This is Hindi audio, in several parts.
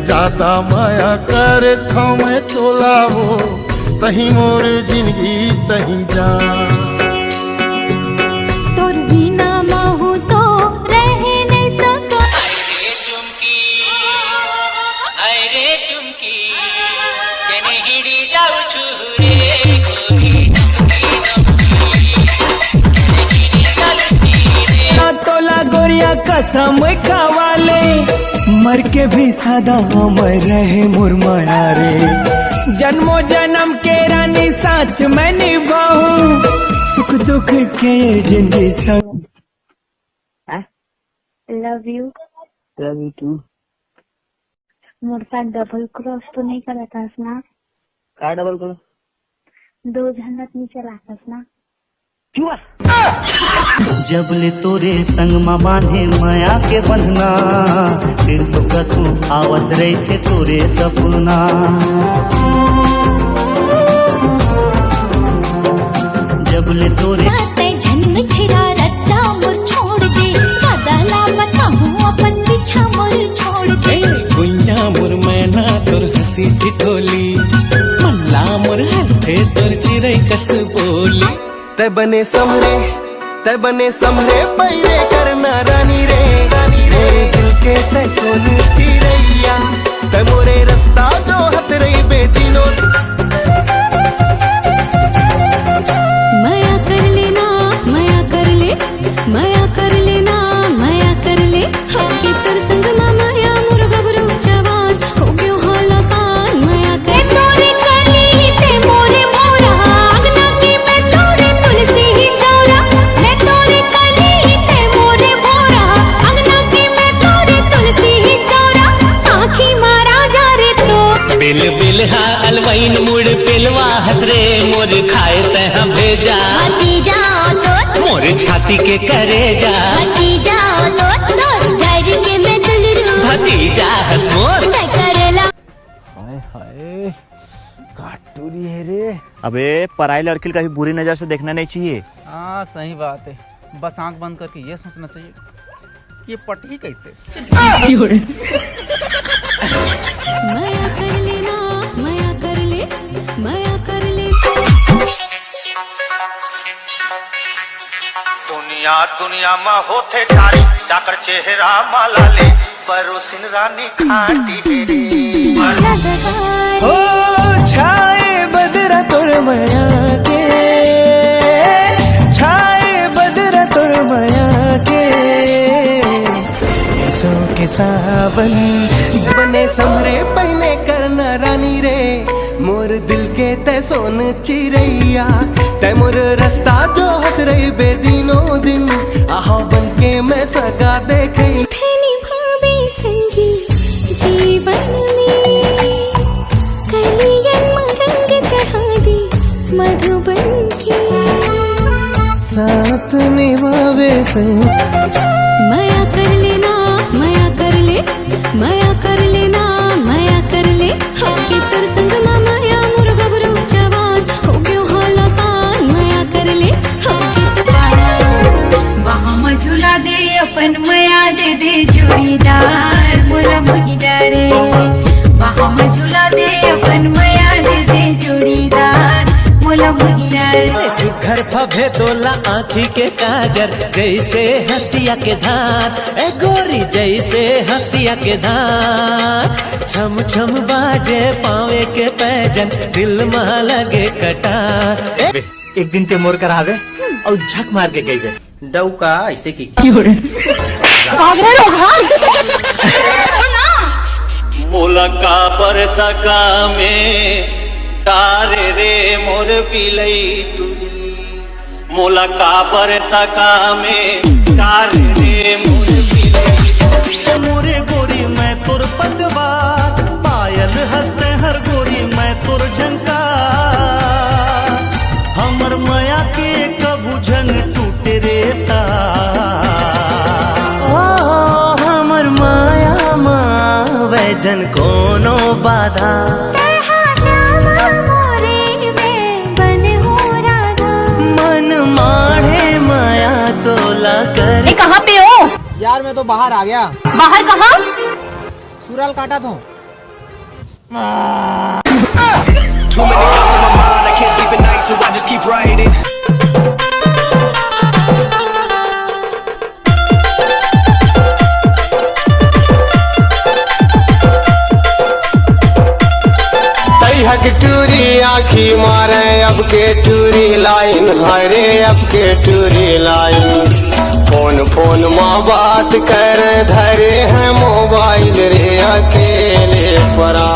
ज्यादा माया कर थो मैं तोला हो तही मोर जिंदगी तही जा तोर बिना महू तो रह नहीं सका अरे चुमकी केने हिड़ी जाऊ छु रे तोला गोरिया कसम खावाले मर के भी सदा अमर रहे मुरमाया रे जन्मों जन्म के रानी साथ मैं निभाऊं सुख दुख के जिंदगी संग। लव यू टू मोर साथ डबल क्रॉस तो नहीं करतास ना? का डबल क्रॉस? 2 झंडत नीचे लातास ना? जब ले तोरे संग में बांधे माया के बंधना फिर तो कतू आवत रहे थे तोरे सपना जब ले तोरे जन्म छिरा रत्ता मोर छोड़ दे बदला बताऊं अपन पीछा मोर छोड़ दे गुइया मोर मैना तोर हंसी ठिठोली मल्ला मोर हथे तोर चिरै कस बोली ते बने समरे पैरे करना रानी रे मोरे दिल के ते सोनू चिरैया ते मोरे रास्ता जो हत रही बेदिनो माया कर लेना माया कर ले माया कर लेना माया कर ले होके तोर संग माया मोर गबरू जवान हो गयो होला कान माया कर तोरे कली ते मोरे मोरा आगना की मैं तोरे तुलसी ही चौरा मैं तोरे कली ते मोरे मोरा आगना की मैं तोरे तुलसी ही चौरा आँखी मारा जा रे तो बिल बिल हा अलवाइन मुड़ पिलवा हसरे मोर खाए तह भेजा भतीजा तो मोर छाती के करे जा भतीजा तो तोर घर के मैं दुलरू भतीजा हंस मोर करेला हाय हाय काटूरी है रे। अबे पराई लड़की कभी बुरी नजर से देखना नहीं चाहिए। हाँ सही बात है, बस आंख बंद करके ये सोचना चाहिए कि ये पटी कैसे। माया कर लेना माया कर ले माया कर ले दुनिया मा होते जारी जाकर चेहरा माला ले परोसिन रानी खाटी ओ छाए बदरा तोर माया के छाए बदरा तोर माया के ऐसो के सावन बने समरे पहले करना रानी रे मोर दिल के ते सोन चिरैया ते मोर रास्ता जो हत रही बेदिनो दिन आहा बन के मैं सगा देखे थेनी भावे संगी जीवन में कलियन मरंग चढ़ा दी मधुबन की साथ निभावे संग माया कर लेना माया कर ले माया कर लेना माया कर ले होके तोर संग माया मोर गबरू जवान हो गयो होला कान माया कर ले होके वहाँ मझुला दे अपन माया दे दे जोड़ीदार मोला महिला रे वहाँ मझुला दे अपन माया दे दे जोड़ीदार मोला महिला रे घर फभे तोला आँखी के काजर जैसे हंसिया के धार ए गोरी जैसे हंसिया के धार छम छम बाजे पावे के पैजन दिल में लगे कटार एक दिन ते मोर करावे और झक मार के गई डौका ऐसे की मोला का पर तका में तारे रे मोर पिलई तुरी मोला का पर तका में तारे रे मोर पिलई मोरे गोरी मैं तोर पतवा पायल हंसते हर गोरी मैं तोर झंका हमर माया के कबू झन टूटे रेता हमर माया माँ वैजन कोनो बाधा मन माढ़े माया तोला कर कहाँ पे हो यार? मैं तो बाहर आ गया। बाहर कहाँ? सुराल काटा था। Too many thoughts on my mind, I can't sleep at night, so I just keep writing. हक टूरी आखी मारे अब के टूरी लाइन हरे अब के टूरी लाइन फोन माँ बात कर धरे हैं मोबाइल रे अकेले परा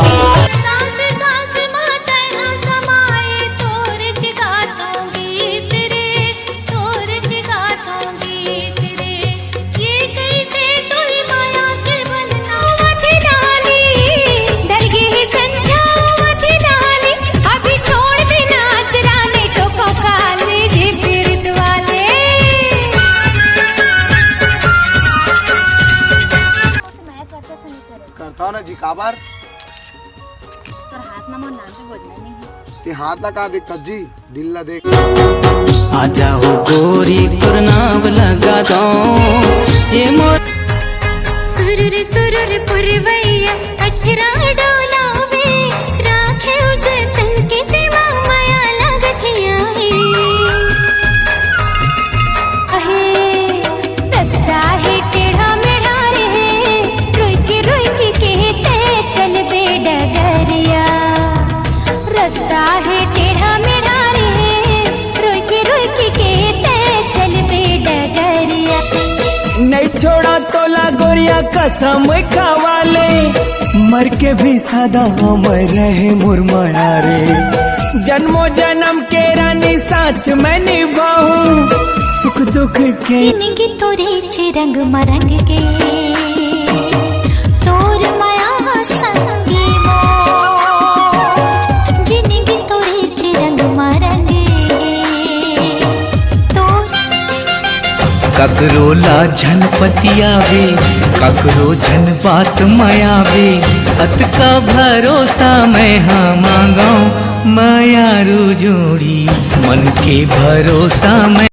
करता ना जी काबार हाथ ना मन नाम पे बोलना नहीं ते हाथ ना का देख जी दिल ना देख आजा हो गोरी तुरनाव लगा दो ये मोर सुरुर पुरवैया अछरा डोलावे राखे उजतन के जीवा माया लागठिया है रस्ता है टेढ़ा मेढ़ा रे रोई के कहते चल बे डगरिया रास्ता है टेढ़ा मेढ़ा रे रोई के कहते चल बे डगरिया नहीं छोड़ा तोला गोरिया कसम खावाले मर के भी सदा अमर रहे मुरमाया रे जन्मों जन्म के रानी साथ मैं निभाऊं सुख दुख के जिंदगी तोरे रंग मरंग के तोर माया संगी मो जिंदगी तोरे रंग मरंग ककरो ला झनपतियावे ककरो झन बात मायावे अत का भरोसा मैं हाँ मांगाऊं मायारू जोड़ी मन के भरोसा मैं